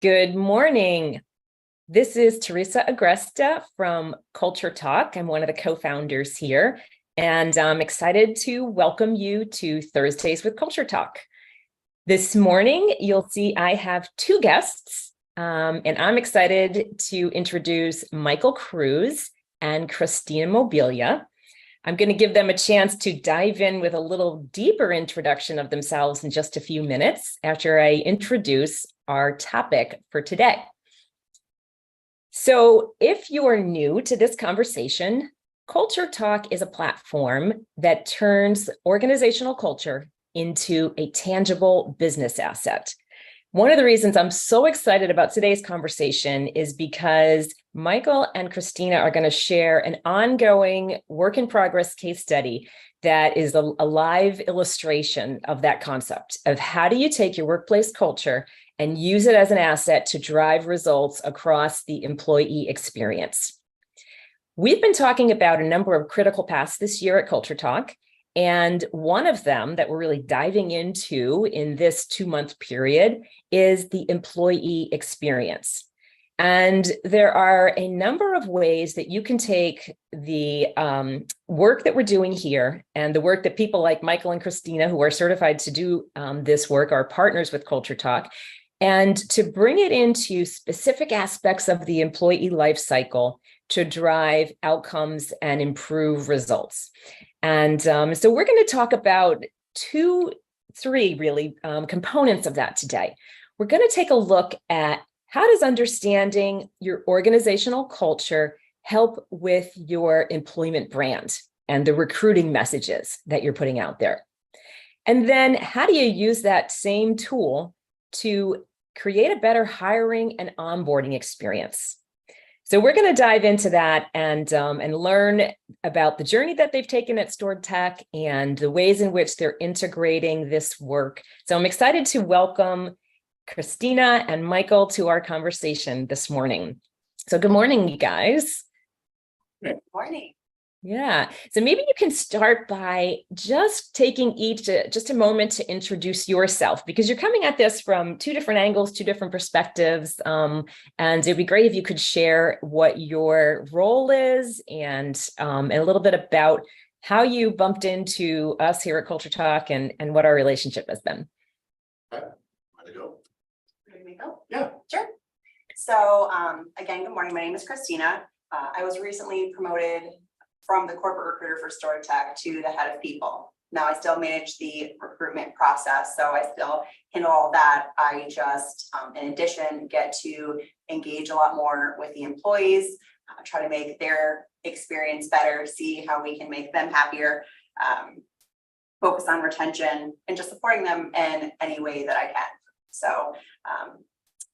Good morning. This is Teresa Agresta from CultureTalk. I'm one of the co-founders here, and I'm excited to welcome you to Thursdays with CultureTalk. This morning, you'll see I have two guests, and I'm excited to introduce Michael Cruz and Kristina Mobilia. I'm going to give them a chance to dive in with a little deeper introduction of themselves in just a few minutes after I introduce our topic for today. So if you are new to this conversation, CultureTalk is a platform that turns organizational culture into a tangible business asset. One of the reasons I'm so excited about today's conversation is because Michael and Kristina are going to share an ongoing work in progress case study that is a live illustration of that concept of how do you take your workplace culture and use it as an asset to drive results across the employee experience. We've been talking about a number of critical paths this year at CultureTalk, and one of them that we're really diving into in this 2-month period is the employee experience. And there are a number of ways that you can take the work that we're doing here and the work that people like Michael and Kristina, who are certified to do this work, are partners with CultureTalk, and to bring it into specific aspects of the employee life cycle to drive outcomes and improve results. And so we're going to talk about three really components of that today. We're going to take a look at how does understanding your organizational culture help with your employment brand and the recruiting messages that you're putting out there. And then how do you use that same tool to create a better hiring and onboarding experience? So we're going to dive into that and learn about the journey that they've taken at StoredTech and the ways in which they're integrating this work. So I'm excited to welcome Kristina and Michael to our conversation this morning. So good morning, you guys. Good morning. Yeah. So maybe you can start by just taking just a moment to introduce yourself, because you're coming at this from two different angles, two different perspectives. And it'd be great if you could share what your role is and a little bit about how you bumped into us here at CultureTalk and what our relationship has been. Okay. Want to go? Ready to go? Yeah. Sure. So again, good morning. My name is Kristina. I was recently promoted from the corporate recruiter for StoredTech to the head of people. Now I still manage the recruitment process, so I still handle all that. I just, in addition, get to engage a lot more with the employees, try to make their experience better, see how we can make them happier, focus on retention, and just supporting them in any way that I can. So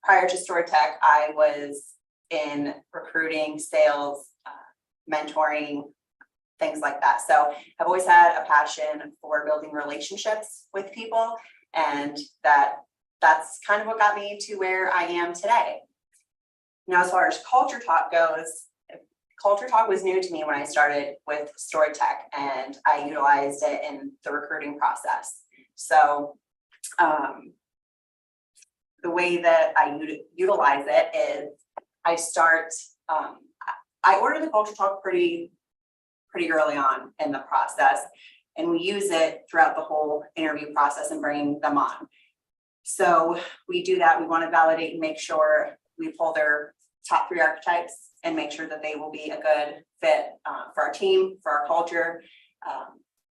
prior to StoredTech, I was in recruiting, sales, mentoring, things like that. So I've always had a passion for building relationships with people, and that's kind of what got me to where I am today. Now, as far as CultureTalk goes, CultureTalk was new to me when I started with StoredTech, and I utilized it in the recruiting process. So the way that I utilize it is I ordered the CultureTalk pretty early on in the process, and we use it throughout the whole interview process and bringing them on. So we do that. We want to validate and make sure we pull their top 3 archetypes and make sure that they will be a good fit for our team, for our culture,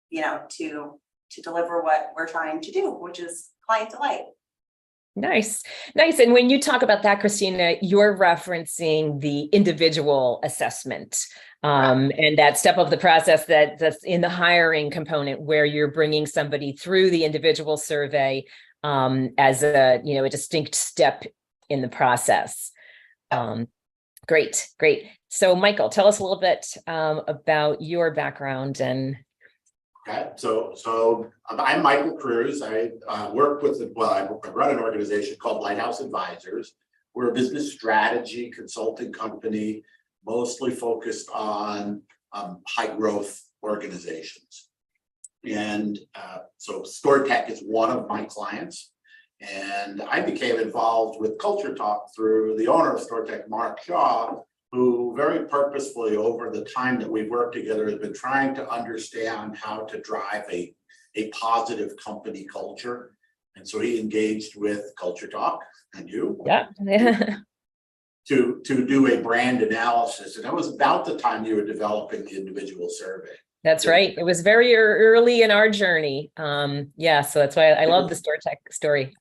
to deliver what we're trying to do, which is client delight. Nice. And when you talk about that, Kristina, you're referencing the individual assessment and that step of the process that's in the hiring component, where you're bringing somebody through the individual survey as a distinct step in the process. Great. So, Michael, tell us a little bit about your background and. Okay, so I'm Michael Cruz. I work with, I run an organization called Lighthouse Advisors. We're a business strategy consulting company, mostly focused on high growth organizations. And so StoredTech is one of my clients. And I became involved with CultureTalk through the owner of StoredTech, Mark Shaw, who very purposefully over the time that we've worked together has been trying to understand how to drive a positive company culture. And so he engaged with CultureTalk and you. Yeah. to do a brand analysis. And that was about the time you were developing the individual survey. That's right. It was very early in our journey. Yeah, so that's why I love the StoredTech story.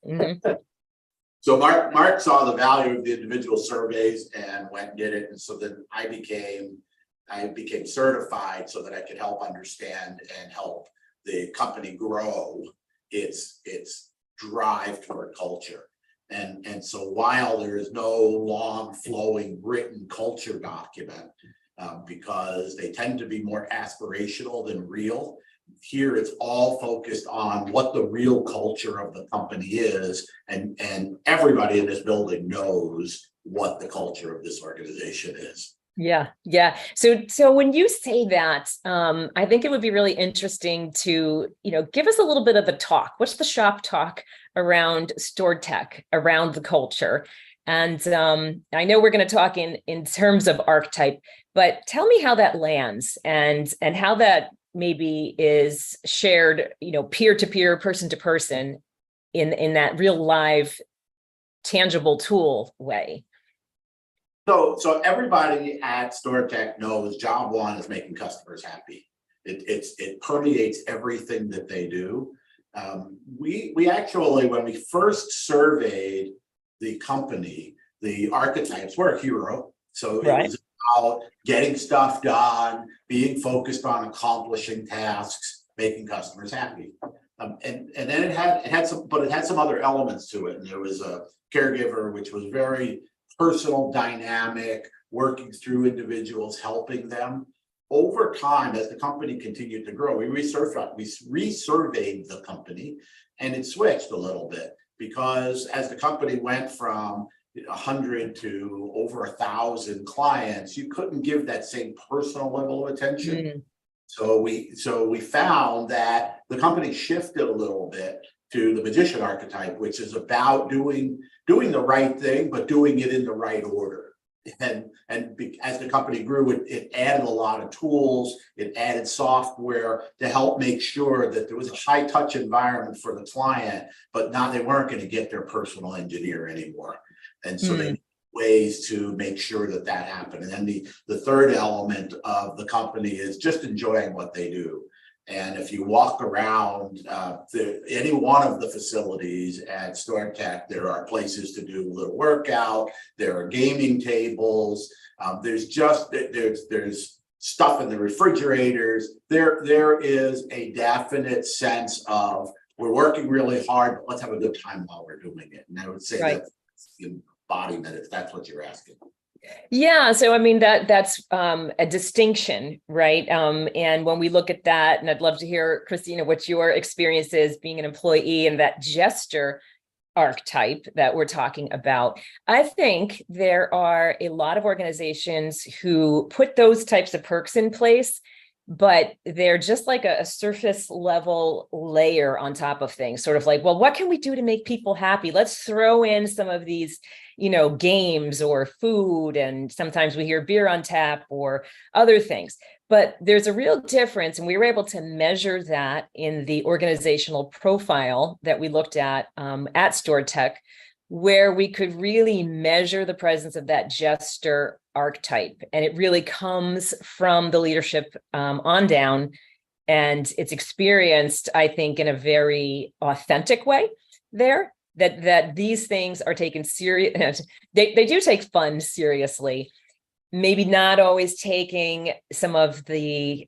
So Mark saw the value of the individual surveys and went and did it. And so then I became certified so that I could help understand and help the company grow its drive toward culture. And so while there is no long flowing written culture document, because they tend to be more aspirational than real, here it's all focused on what the real culture of the company is. And everybody in this building knows what the culture of this organization is. Yeah. So when you say that, I think it would be really interesting to, give us a little bit of the talk. What's the shop talk around StoredTech, around the culture? And I know we're going to talk in terms of archetype, but tell me how that lands and how that maybe is shared, peer to peer, person to person in that real live, tangible tool way. So everybody at StoredTech knows job one is making customers happy. It permeates everything that they do. We actually, when we first surveyed the company, the archetypes were a hero. So it was about getting stuff done, being focused on accomplishing tasks, making customers happy. And then it had some other elements to it. And there was a caregiver, which was very personal, dynamic, working through individuals, helping them. Over time, as the company continued to grow, we resurveyed the company, and it switched a little bit because as the company went from 100 to over 1,000 clients, you couldn't give that same personal level of attention. So we found that the company shifted a little bit to the magician archetype, which is about doing the right thing, but doing it in the right order. And as the company grew, it added a lot of tools, it added software to help make sure that there was a high touch environment for the client, but they weren't going to get their personal engineer anymore. And so they ways to make sure that happened. And then the third element of the company is just enjoying what they do. And if you walk around any one of the facilities at StoredTech, there are places to do a little workout. There are gaming tables. There's stuff in the refrigerators. There is a definite sense of we're working really hard, but let's have a good time while we're doing it. And I would say that's the embodiment, if that's what you're asking. Yeah. So, I mean, that's a distinction, right? And when we look at that, and I'd love to hear, Kristina, what your experience is being an employee and that gesture archetype that we're talking about. I think there are a lot of organizations who put those types of perks in place, but they're just like a surface level layer on top of things, sort of like, well, what can we do to make people happy? Let's throw in some of these, games or food. And sometimes we hear beer on tap or other things, but there's a real difference. And we were able to measure that in the organizational profile that we looked at StoredTech, where we could really measure the presence of that gesture archetype. And it really comes from the leadership on down. And it's experienced, I think, in a very authentic way there, that these things are taken serious. They do take fun seriously, maybe not always taking some of the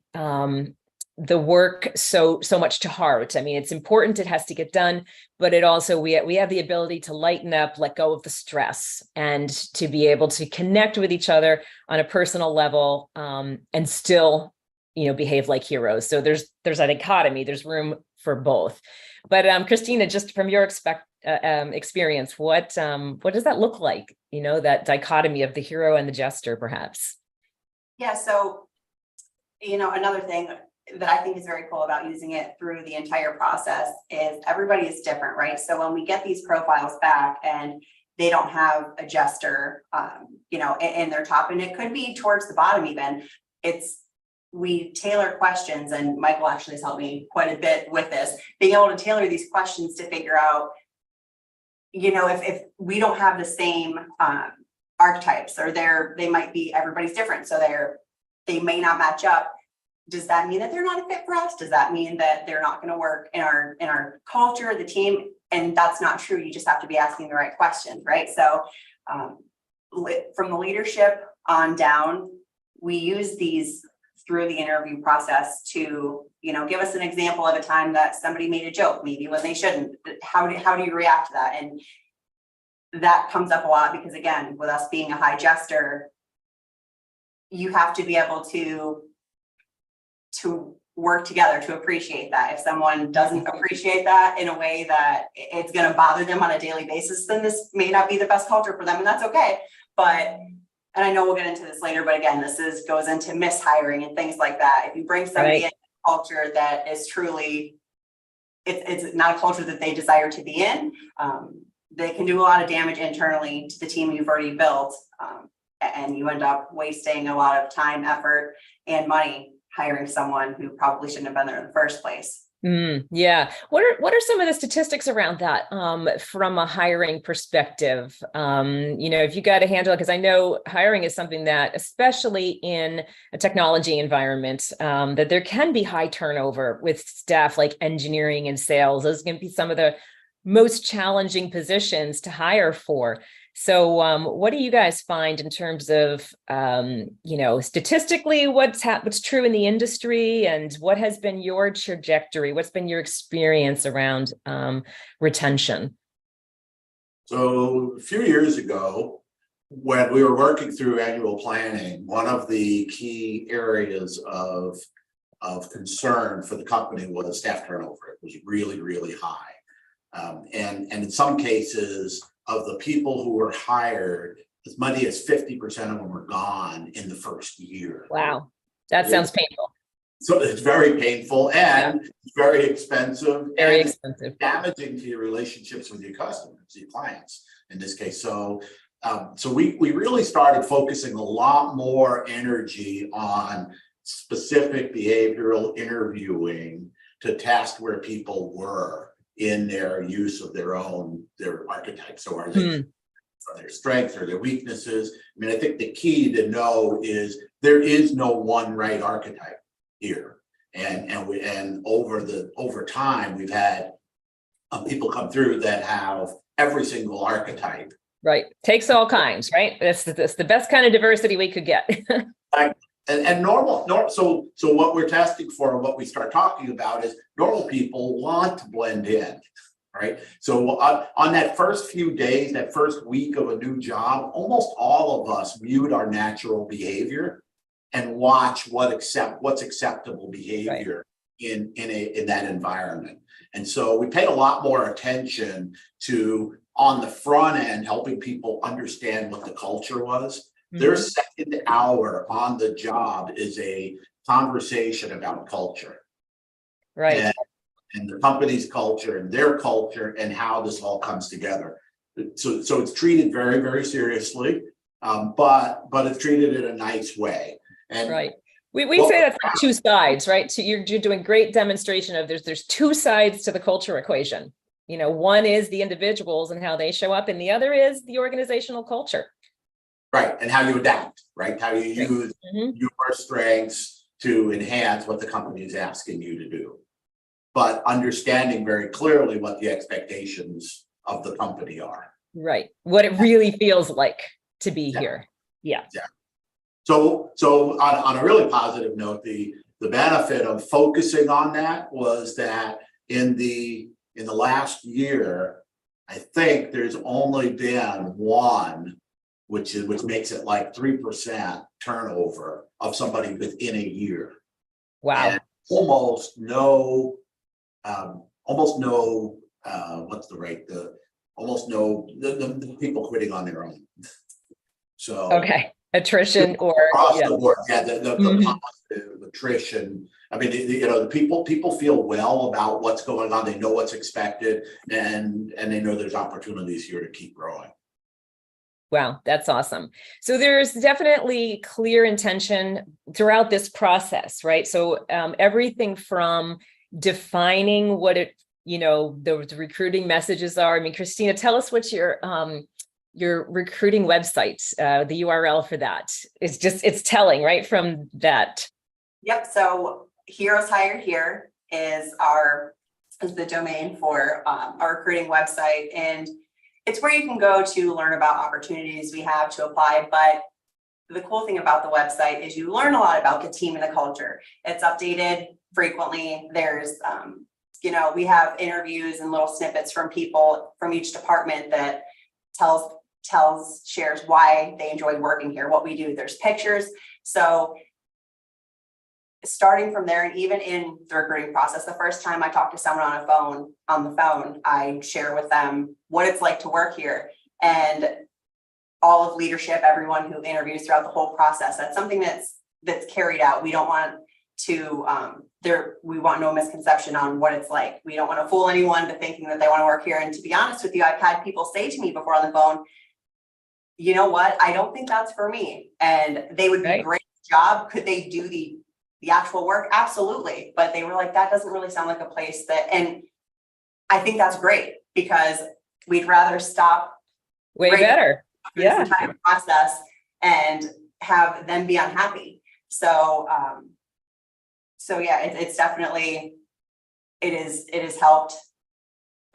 work so much to heart. I mean, it's important, it has to get done, but it also, we have the ability to lighten up, let go of the stress, and to be able to connect with each other on a personal level, and still, behave like heroes. So there's a dichotomy, there's room for both. But Kristina, just from your experience, what does that look like? That dichotomy of the hero and the jester, perhaps. Yeah. So, another thing, that I think is very cool about using it through the entire process is everybody is different, right? So when we get these profiles back and they don't have a jester, in their top, and it could be towards the bottom even, we tailor questions, and Michael actually has helped me quite a bit with this, being able to tailor these questions to figure out, if we don't have the same archetypes, or they might be, everybody's different, so they may not match up. Does that mean that they're not a fit for us? Does that mean that they're not going to work in our culture, the team? And that's not true. You just have to be asking the right questions, right? So from the leadership on down, we use these through the interview process to, give us an example of a time that somebody made a joke, maybe when they shouldn't. How do you react to that? And that comes up a lot because, again, with us being a high jester, you have to be able to work together to appreciate that. If someone doesn't appreciate that in a way that it's going to bother them on a daily basis, then this may not be the best culture for them, and that's okay. And I know we'll get into this later, but again, goes into mishiring and things like that. If you bring somebody in a culture that is truly, it's not a culture that they desire to be in, they can do a lot of damage internally to the team you've already built, and you end up wasting a lot of time, effort, and money hiring someone who probably shouldn't have been there in the first place. Yeah. What are some of the statistics around that from a hiring perspective? If you got to handle it, because I know hiring is something that, especially in a technology environment, that there can be high turnover with staff like engineering and sales. Those can be some of the most challenging positions to hire for. So what do you guys find in terms of, statistically, what's true in the industry, and what has been your trajectory? What's been your experience around retention? So a few years ago, when we were working through annual planning, one of the key areas of concern for the company was staff turnover. It was really, really high. And in some cases, of the people who were hired, as many as 50% of them were gone in the first year. Wow, that sounds painful. So it's very painful, and it's very expensive. Very expensive. Damaging to your relationships with your customers, your clients in this case. So we really started focusing a lot more energy on specific behavioral interviewing to test where people were in their use of their archetypes. So are they their strengths or their weaknesses? I mean, I think the key to know is there is no one right archetype here. And over time, we've had people come through that have every single archetype. Right. Takes all kinds, right? That's the best kind of diversity we could get. And normal. So what we're testing for and what we start talking about is normal people want to blend in, right? So on that first few days, that first week of a new job, almost all of us mute our natural behavior and watch what's acceptable behavior in that environment. And so we paid a lot more attention to, on the front end, helping people understand what the culture was. Their second hour on the job is a conversation about culture. Right. And the company's culture and their culture and how this all comes together. So it's treated very, very seriously, but it's treated in a nice way. And we say that's like two sides, right? So you're doing great demonstration of there's two sides to the culture equation. One is the individuals and how they show up, and the other is the organizational culture. Right, and how you adapt, right? How you use your strengths to enhance what the company is asking you to do, but understanding very clearly what the expectations of the company are. Right, what it really feels like to be here. Yeah. So on a really positive note, the benefit of focusing on that was that in the last year, I think there's only been one, which makes it like 3% turnover of somebody within a year. Wow. And almost no the people quitting on their own. So okay. attrition or across yeah. the board. Yeah, the Mhm. positive attrition. I mean, the people feel well about what's going on. They know what's expected, and they know there's opportunities here to keep growing. Wow, that's awesome. So there's definitely clear intention throughout this process, right? So everything from defining what it, the recruiting messages are. I mean, Kristina, tell us what your recruiting website, the URL for that is. It's telling, right, from that. Yep. So Heroes Hired Here is the domain for our recruiting website, and it's where you can go to learn about opportunities we have to apply. But the cool thing about the website is you learn a lot about the team and the culture. It's updated frequently. There's, we have interviews and little snippets from people from each department that shares why they enjoy working here, what we do. There's pictures. So starting from there, and even in the recruiting process, the first time I talk to someone on the phone, I share with them what it's like to work here, and all of leadership, everyone who interviews throughout the whole process. That's something that's carried out. We don't want to, we want no misconception on what it's like. We don't want to fool anyone to thinking that they want to work here. And to be honest with you, I've had people say to me before on the phone, you know what, I don't think that's for me. And they would be Right. great job. Could they do the actual work? Absolutely. But they were like, that doesn't really sound like a place that, and I think that's great, because we'd rather stop Way better. Yeah. this entire process and have them be unhappy. So, yeah, it's definitely, it has helped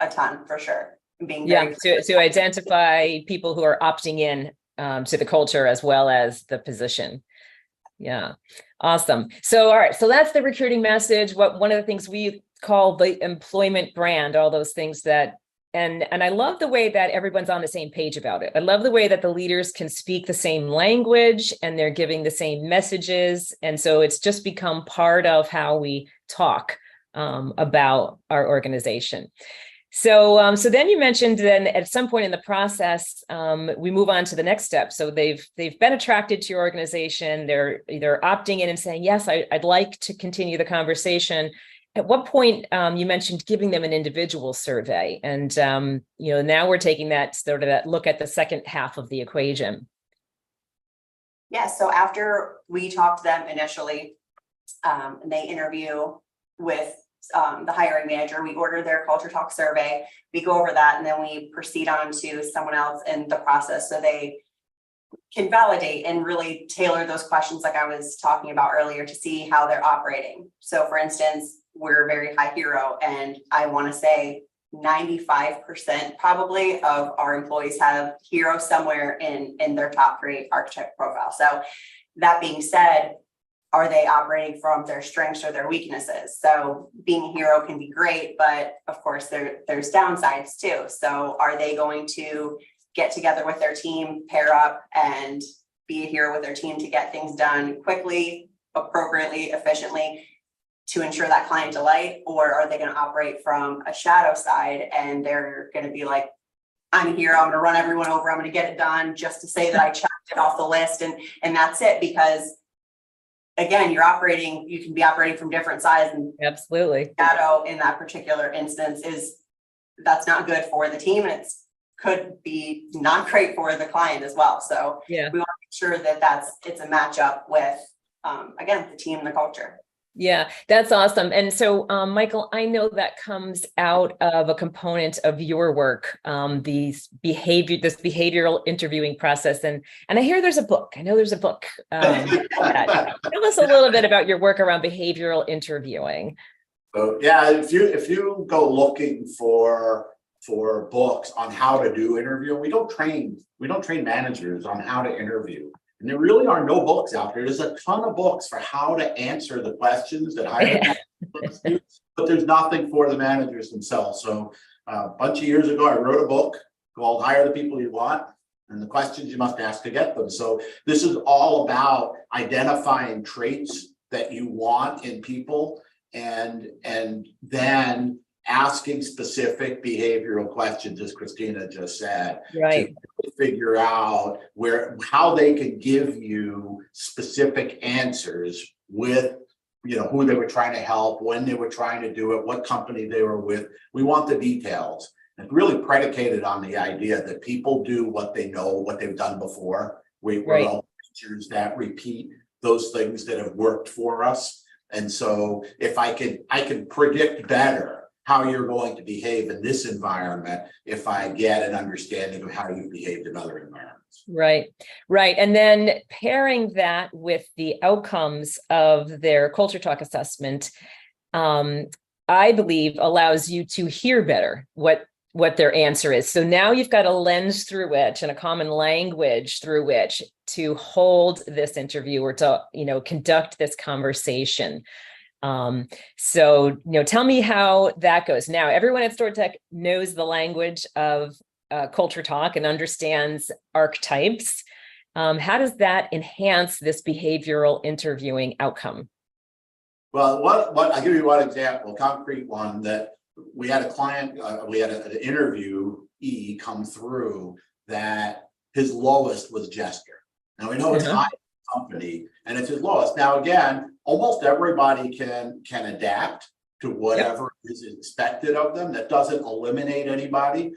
a ton for sure. Being to identify people who are opting in to the culture as well as the position. Yeah. Awesome. So, all right. So that's the recruiting message. One of the things we call the employment brand, all those things that, and I love the way that everyone's on the same page about it. I love the way that the leaders can speak the same language and they're giving the same messages. And so it's just become part of how we talk about our organization. So then you mentioned then at some point in the process, we move on to the next step. So they've been attracted to your organization. They're either opting in and saying, yes, I'd like to continue the conversation. At what point you mentioned giving them an individual survey, and now we're taking that sort of that look at the second half of the equation. Yeah. So after we talk to them initially, and they interview with the hiring manager, we order their CultureTalk survey, we go over that, and then we proceed on to someone else in the process so they can validate and really tailor those questions like I was talking about earlier to see how they're operating. So for instance, we're very high hero, and I want to say 95% probably of our employees have hero somewhere in their top 3 archetype profile. So that being said, are they operating from their strengths or their weaknesses? So being a hero can be great, but of course there's downsides too. So are they going to get together with their team, pair up, and be a hero with their team to get things done quickly, appropriately, efficiently, to ensure that client delight? Or are they going to operate from a shadow side and they're going to be like, I'm a hero, I'm going to run everyone over, I'm going to get it done just to say that I checked it off the list, and that's it? Because again, you can be operating from different sides, and Absolutely. shadow in that particular instance that's not good for the team, and could be not great for the client as well. So Yeah. we want to make sure that it's a matchup with again, the team and the culture. Yeah, that's awesome. And so, Michael, I know that comes out of a component of your work, this behavioral interviewing process. And I hear there's a book. I know there's a book. Tell us a little bit about your work around behavioral interviewing. So yeah, if you go looking for books on how to do interview, we don't train managers on how to interview. And there really are no books out there. There's a ton of books for how to answer the questions that hiring managers do, but there's nothing for the managers themselves. So a bunch of years ago, I wrote a book called Hire the People You Want and the Questions You Must Ask to Get Them. So this is all about identifying traits that you want in people, and then asking specific behavioral questions, as Kristina just said, Right. to figure out how they can give you specific answers with, who they were trying to help, when they were trying to do it, what company they were with. We want the details. And really predicated on the idea that people do what they know, what they've done before. We're all creatures that repeat those things that have worked for us. And so if I can predict better how you're going to behave in this environment if I get an understanding of how you've behaved in other environments. Right, right. And then pairing that with the outcomes of their culture talk assessment, I believe allows you to hear better what their answer is. So now you've got a lens through which and a common language through which to hold this interview or to, conduct this conversation. So, tell me how that goes. Now, everyone at StoredTech knows the language of culture talk and understands archetypes. How does that enhance this behavioral interviewing outcome? Well, I'll give you one example, a concrete one that we had a client, we had an interviewee come through that his lowest was gesture. Now we know it's high company and it's his lowest. Now, again, almost everybody can adapt to whatever is expected of them. That doesn't eliminate anybody,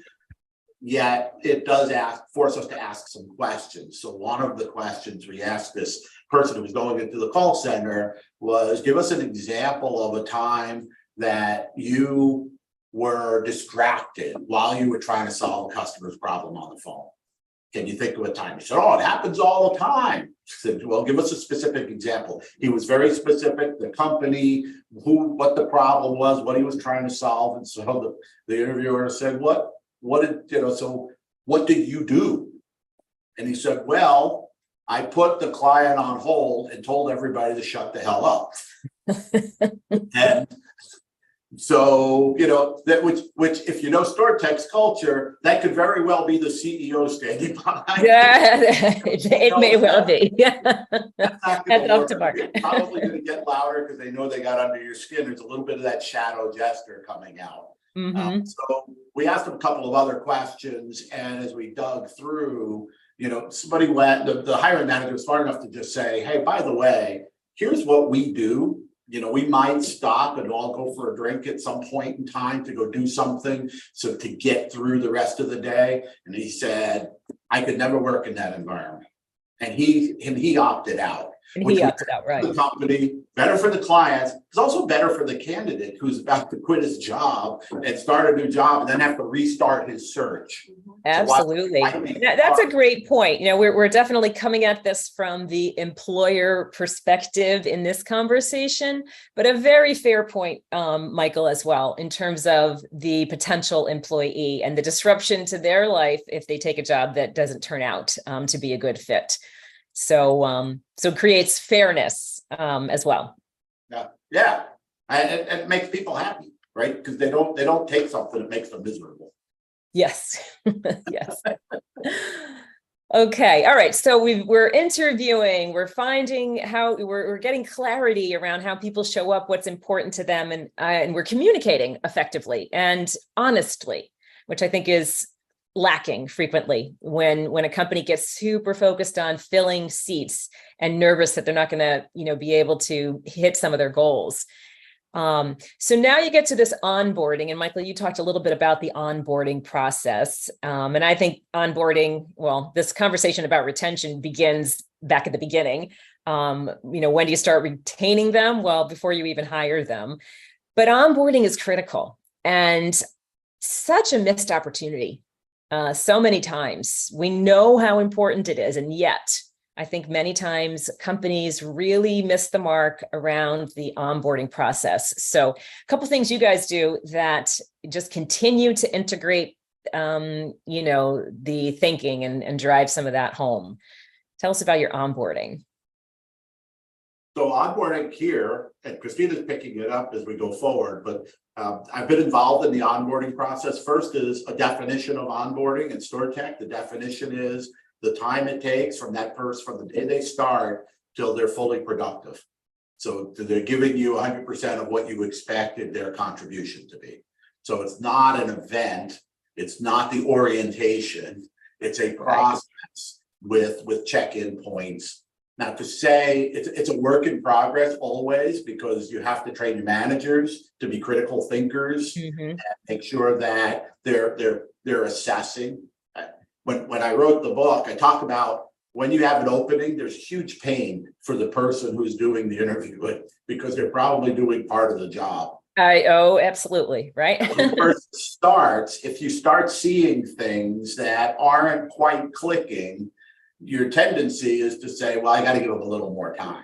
yet it does force us to ask some questions. So one of the questions we asked this person who was going into the call center was, give us an example of a time that you were distracted while you were trying to solve a customer's problem on the phone. Can you think of a time? He said, oh, it happens all the time. I said, well, give us a specific example. He was very specific, the company, what the problem was, what he was trying to solve. And so the interviewer said, what did you do? And he said, well, I put the client on hold and told everybody to shut the hell up. And so, that which if you know StoredTech's culture, that could very well be the CEO standing behind. Yeah, it may well be. That's off to market. It's probably going to get louder because they know they got under your skin. There's a little bit of that shadow gesture coming out. So we asked him a couple of other questions, and as we dug through, somebody went, the hiring manager was smart enough to just say, hey, by the way, here's what we do. We might stop and all go for a drink at some point in time to go do something, so to get through the rest of the day. And he said, I could never work in that environment. And he opted out. And he opted out, right? The company, better for the clients. It's also better for the candidate who's about to quit his job and start a new job and then have to restart his search. Absolutely. That's a great point. We're definitely coming at this from the employer perspective in this conversation, but a very fair point, Michael, as well, in terms of the potential employee and the disruption to their life if they take a job that doesn't turn out to be a good fit. So it creates fairness as well. Yeah, and it makes people happy, right? Because they don't take something that makes them miserable. Yes. Yes. Okay. All right. So we're interviewing, we're finding how we're getting clarity around how people show up, what's important to them, and we're communicating effectively and honestly, which I think is lacking frequently when a company gets super focused on filling seats and nervous that they're not going to, be able to hit some of their goals. So now you get to this onboarding, and Michael, you talked a little bit about the onboarding process. And I think onboarding, well, this conversation about retention begins back at the beginning. When do you start retaining them? Well, before you even hire them. But onboarding is critical and such a missed opportunity. So many times we know how important it is, and yet I think many times companies really miss the mark around the onboarding process. So a couple things you guys do that just continue to integrate, the thinking and drive some of that home. Tell us about your onboarding. So onboarding here, and Kristina's picking it up as we go forward, but I've been involved in the onboarding process. First is a definition of onboarding in StoredTech. The definition is the time it takes from that person, from the day they start till they're fully productive. So they're giving you 100% of what you expected their contribution to be. So it's not an event, it's not the orientation, it's a process with check-in points. Now, to say it's a work in progress always, because you have to train your managers to be critical thinkers and make sure that they're assessing. When I wrote the book, I talk about when you have an opening, there's huge pain for the person who's doing the interview because they're probably doing part of the job. Absolutely, right. When it first starts, if you start seeing things that aren't quite clicking, your tendency is to say, well, I got to give them a little more time.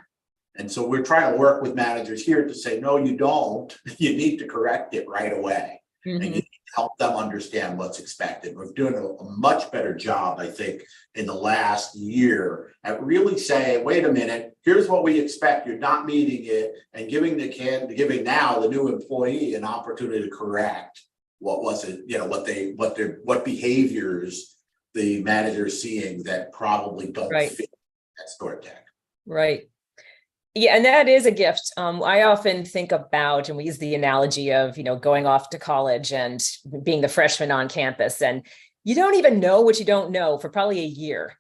And so we're trying to work with managers here to say, no, you don't. You need to correct it right away. And you need to help them understand what's expected. We're doing a much better job, I think, in the last year at really saying, wait a minute, here's what we expect. You're not meeting it, and giving now the new employee an opportunity to correct what was it, what behaviors the manager's seeing that probably don't fit at StoredTech. Right. Yeah, and that is a gift. I often think about, and we use the analogy of, going off to college and being the freshman on campus, and you don't even know what you don't know for probably a year.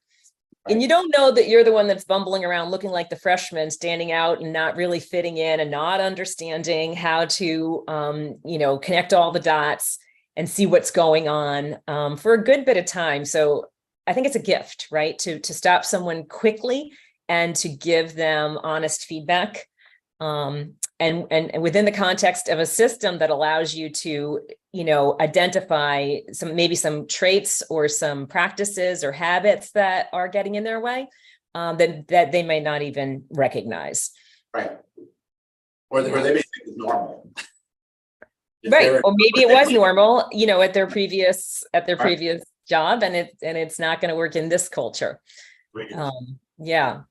And you don't know that you're the one that's bumbling around looking like the freshman, standing out and not really fitting in and not understanding how to, connect all the dots and see what's going on for a good bit of time. So I think it's a gift, right? To stop someone quickly and to give them honest feedback, and within the context of a system that allows you to, identify some traits or some practices or habits that are getting in their way, that they may not even recognize. Right. Or they may think it's normal. Right. Or maybe it was normal, at their previous job, and it's not going to work in this culture. Yeah.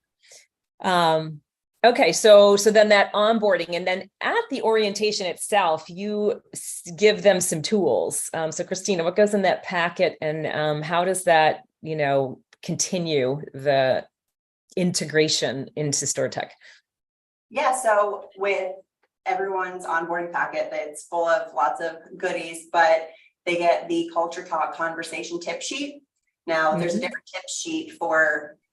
Okay. So then that onboarding, and then at the orientation itself, you give them some tools. So Kristina, what goes in that packet, and how does that, continue the integration into StoredTech? Yeah. So with everyone's onboarding packet, that's full of lots of goodies, but they get the CultureTalk conversation tip sheet. Now there's a different tip sheet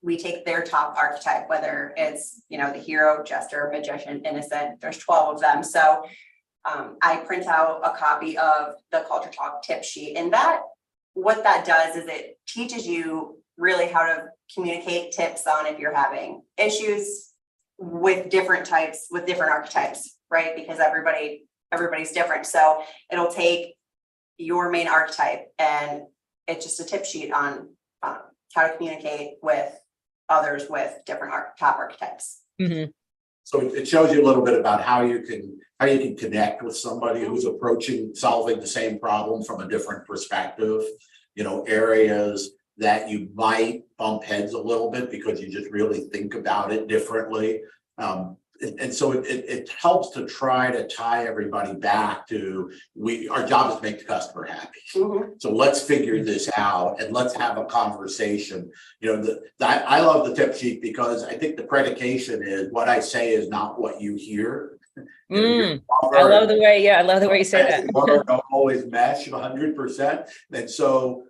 we take their top archetype, whether it's, the hero, jester, magician, innocent, there's 12 of them. So I print out a copy of the CultureTalk tip sheet, and what that does is it teaches you really how to communicate tips on if you're having issues with different archetypes, right? Because everybody's different. So it'll take your main archetype, and it's just a tip sheet on how to communicate with others with different top archetypes. So it shows you a little bit about how you can connect with somebody who's approaching solving the same problem from a different perspective, areas that you might bump heads a little bit because you just really think about it differently. And so it helps to try to tie everybody back to our job is to make the customer happy. So let's figure this out and let's have a conversation. I love the tip sheet because I think the predication is what I say is not what you hear. I love the way you say that. Don't always mesh 100%. And so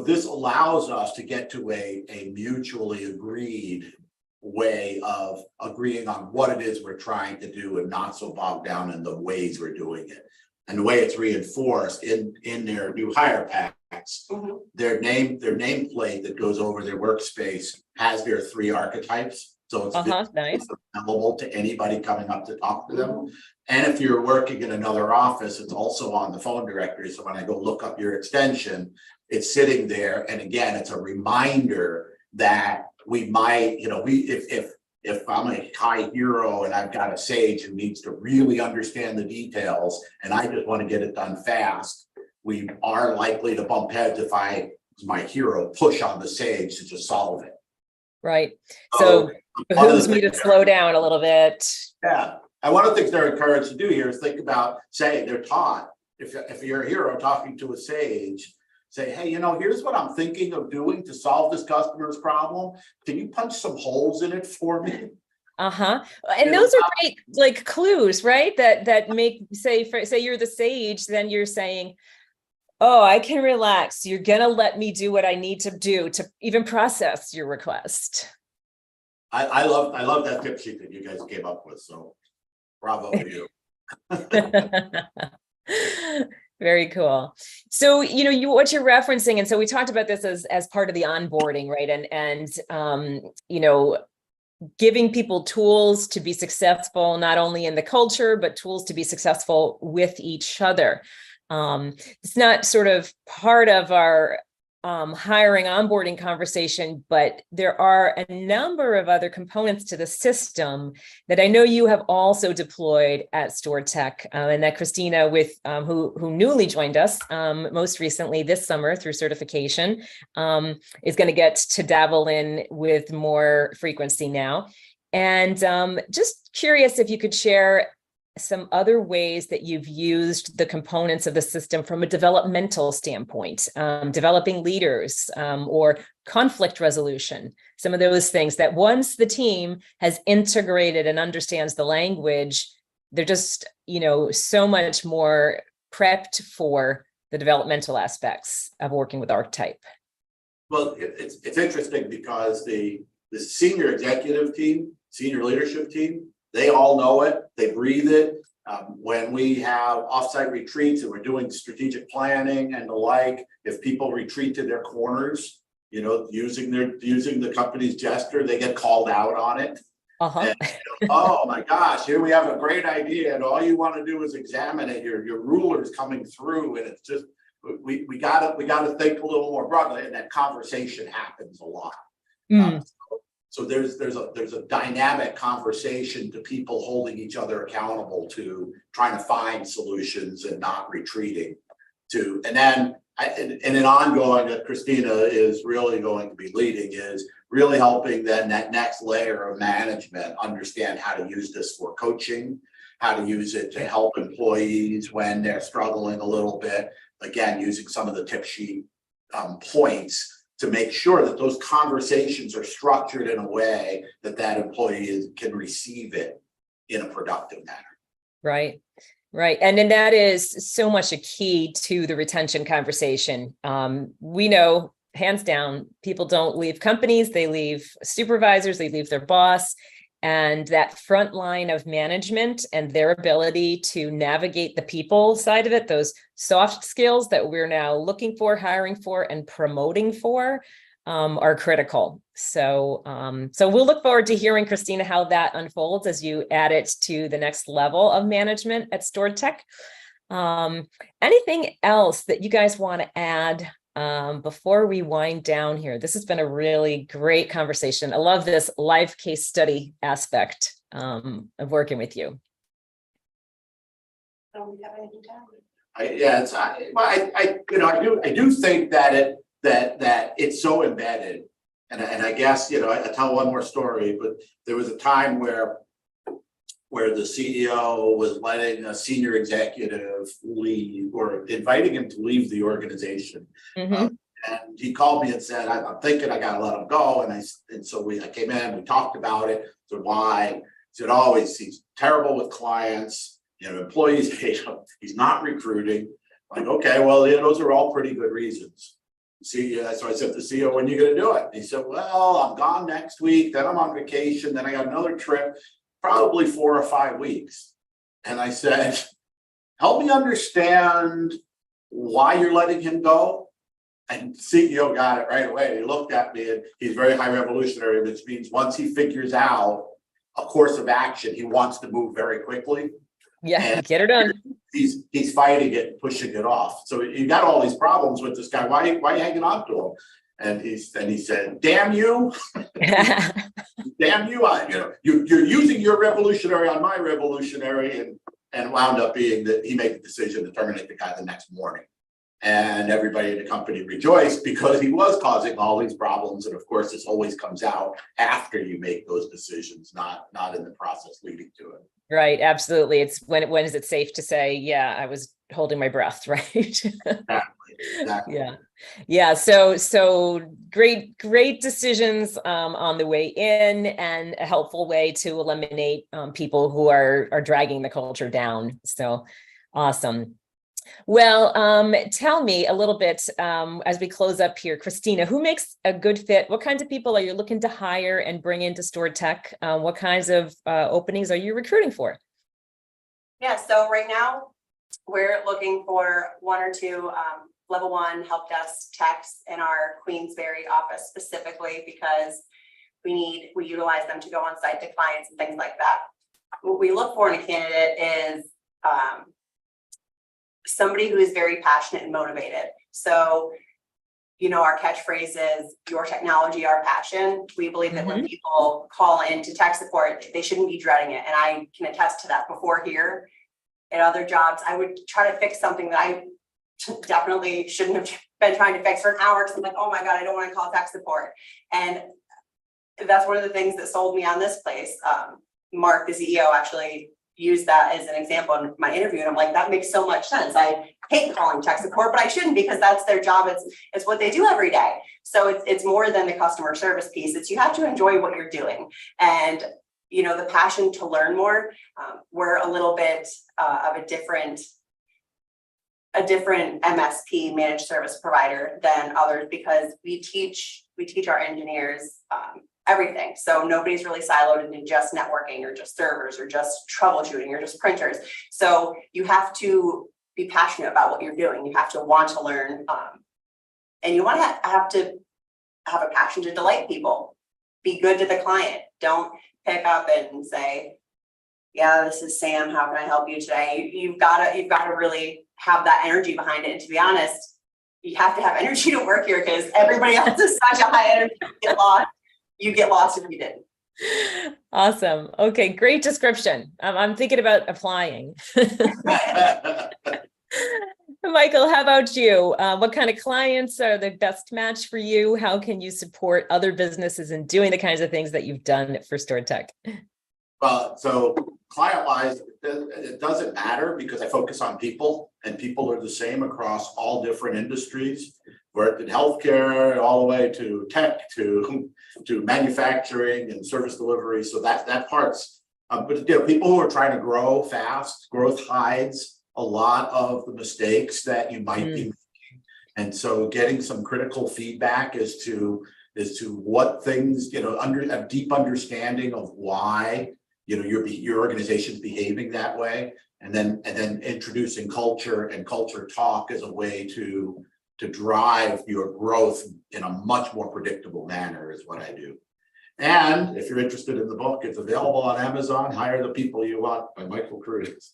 this allows us to get to a mutually agreed way of agreeing on what it is we're trying to do and not so bogged down in the ways we're doing it. And the way it's reinforced in their new hire packs, their nameplate that goes over their workspace has their 3 archetypes. So it's nice. available to anybody coming up to talk to them. And if you're working in another office, it's also on the phone directory. So when I go look up your extension, it's sitting there. And again, it's a reminder that we might, if I'm a high hero and I've got a sage who needs to really understand the details and I just want to get it done fast, we are likely to bump heads if my hero push on the sage to just solve it. Right. So it behooves me to slow down a little bit. Yeah. And one of the things they're encouraged to do here is think about, say, they're taught, if you're a hero talking to a sage, say, hey, here's what I'm thinking of doing to solve this customer's problem. Can you punch some holes in it for me? Uh-huh. And those are great, like clues, right? That make, say you're the sage, then you're saying, oh, I can relax. You're going to let me do what I need to do to even process your request. I love that tip sheet that you guys came up with. So bravo to you. Very cool. So, what you're referencing, and so we talked about this as part of the onboarding, right? And giving people tools to be successful, not only in the culture, but tools to be successful with each other. It's not sort of part of our hiring onboarding conversation, but there are a number of other components to the system that I know you have also deployed at StoredTech, and that Kristina, who newly joined us most recently this summer through certification, is going to get to dabble in with more frequency now. And just curious if you could share some other ways that you've used the components of the system from a developmental standpoint, developing leaders, or conflict resolution, some of those things that once the team has integrated and understands the language, they're just, so much more prepped for the developmental aspects of working with Archetype. Well, it's interesting because the senior executive team, senior leadership team, they all know it. They breathe it. When we have offsite retreats and we're doing strategic planning and the like, if people retreat to their corners, using the company's gesture, they get called out on it. Uh-huh. And, oh my gosh, here we have a great idea, and all you want to do is examine it. Your ruler's coming through, and it's just we gotta think a little more broadly, and that conversation happens a lot. So there's a dynamic conversation to people holding each other accountable to trying to find solutions and not retreating to. And then and an ongoing that Kristina is really going to be leading is really helping then that next layer of management understand how to use this for coaching, how to use it to help employees when they're struggling a little bit. Again, using some of the tip sheet points to make sure that those conversations are structured in a way that employee can receive it in a productive manner. Right. And then that is so much a key to the retention conversation. We know, hands down, people don't leave companies, they leave supervisors, they leave their boss. And that front line of management and their ability to navigate the people side of it, those soft skills that we're now looking for, hiring for, and promoting for, are critical. So we'll look forward to hearing, Kristina, how that unfolds as you add it to the next level of management at StoredTech. Anything else that you guys want to add before we wind down here? This has been a really great conversation. I love this live case study aspect of working with you. I do think that it's so embedded, and I guess I tell one more story. But there was a time where the CEO was letting a senior executive leave, or inviting him to leave the organization. And he called me and said, I'm thinking I got to let him go. And so I came in, we talked about it. So why? He said, oh, he's terrible with clients. Employees hate him. He's not recruiting. I'm like, okay, well, those are all pretty good reasons. So I said to the CEO, when are you going to do it? He said, well, I'm gone next week. Then I'm on vacation. Then I got another trip. Probably 4 or 5 weeks. And I said, help me understand why you're letting him go. And CEO got it right away. He looked at me, and he's very high revolutionary, which means once he figures out a course of action, he wants to move very quickly. Yeah, and get her done. He's fighting it and pushing it off. So you got all these problems with this guy. Why are you hanging on to him? And he said, damn you. Damn you. You're using your revolutionary on my revolutionary, and wound up being that he made the decision to terminate the guy the next morning. And everybody in the company rejoiced because he was causing all these problems. And of course, this always comes out after you make those decisions, not in the process leading to it. Right. Absolutely. It's when is it safe to say, yeah, I was holding my breath, right? Exactly. Yeah. Yeah. So great decisions on the way in, and a helpful way to eliminate people who are dragging the culture down. So awesome. Well, tell me a little bit as we close up here, Kristina, who makes a good fit? What kinds of people are you looking to hire and bring into StoredTech? What kinds of openings are you recruiting for? Yeah, so right now we're looking for 1 or 2 level 1 help desk techs in our Queensbury office specifically, because we utilize them to go on site to clients and things like that. What we look for in a candidate is somebody who is very passionate and motivated. So, our catchphrase is your technology, our passion. We believe that when people call into tech support, they shouldn't be dreading it. And I can attest to that. Before here, at other jobs, I would try to fix something that I definitely shouldn't have been trying to fix for an hour, because I'm like, oh my God, I don't want to call tech support. And that's one of the things that sold me on this place. Mark, the CEO, actually used that as an example in my interview, and I'm like, that makes so much sense. I hate calling tech support, but I shouldn't, because that's their job. It's what they do every day. So it's more than the customer service piece. It's, you have to enjoy what you're doing, and the passion to learn more. We're a little bit of a different MSP, managed service provider, than others, because we teach our engineers everything. So nobody's really siloed into just networking or just servers or just troubleshooting or just printers. So you have to be passionate about what you're doing. You have to want to learn, and you want to have a passion to delight people. Be good to the client. Don't pick up and say, yeah, this is Sam, how can I help you today? You've got to really have that energy behind it. And to be honest, you have to have energy to work here, because everybody else is such a high energy. You get lost if you didn't. Awesome. Okay, great description. I'm thinking about applying. Michael, how about you? What kind of clients are the best match for you? How can you support other businesses in doing the kinds of things that you've done for StoredTech? Well, so client-wise, it doesn't matter, because I focus on people, and people are the same across all different industries. Worked in healthcare all the way to tech, to manufacturing and service delivery. So that part's, but people who are trying to grow fast, growth hides a lot of the mistakes that you might be making. And so getting some critical feedback as to what things, a deep understanding of why your organization's behaving that way, and then introducing culture and culture talk as a way to drive your growth in a much more predictable manner is what I do. And if you're interested in the book, it's available on Amazon. Hire the People You Want by Michael Cruz.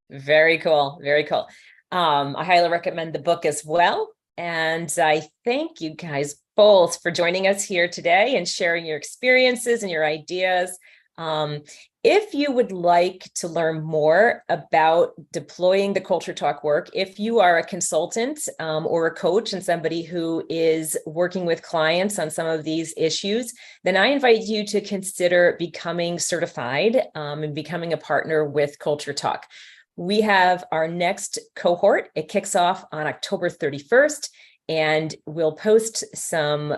Very cool. Very cool. I highly recommend the book as well. And I thank you guys both for joining us here today and sharing your experiences and your ideas. If you would like to learn more about deploying the CultureTalk work, if you are a consultant or a coach and somebody who is working with clients on some of these issues, then I invite you to consider becoming certified and becoming a partner with CultureTalk. We have our next cohort. It kicks off on October 31st, and we'll post some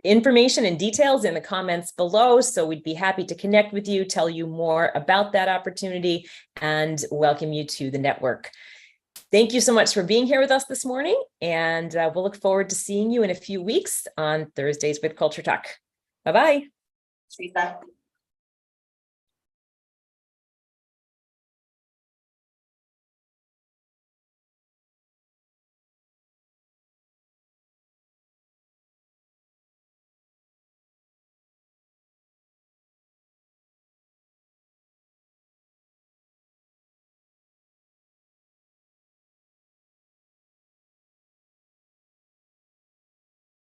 information and details in the comments below. So we'd be happy to connect with you, tell you more about that opportunity, and welcome you to the network. Thank you so much for being here with us this morning. And we'll look forward to seeing you in a few weeks on Thursdays with CultureTalk. Bye-bye. Sweet.